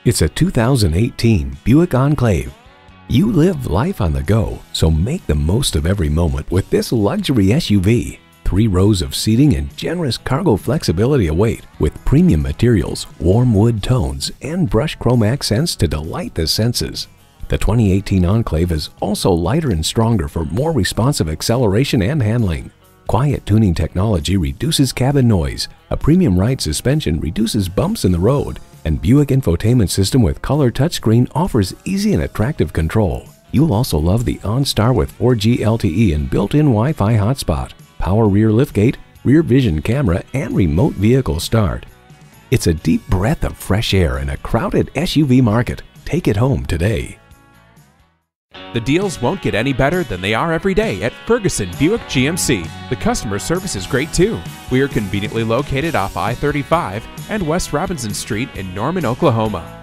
It's a 2018 Buick Enclave. You live life on the go, so make the most of every moment with this luxury SUV. 3 rows of seating and generous cargo flexibility await, with premium materials, warm wood tones, and brushed chrome accents to delight the senses. The 2018 Enclave is also lighter and stronger for more responsive acceleration and handling. Quiet tuning technology reduces cabin noise, a premium ride suspension reduces bumps in the road, and Buick infotainment system with color touchscreen offers easy and attractive control. You'll also love the OnStar with 4G LTE and built-in Wi-Fi hotspot, power rear liftgate, rear vision camera, and remote vehicle start. It's a deep breath of fresh air in a crowded SUV market. Take it home today. The deals won't get any better than they are every day at Ferguson Buick GMC. The customer service is great too. We are conveniently located off I-35 and West Robinson Street in Norman, Oklahoma.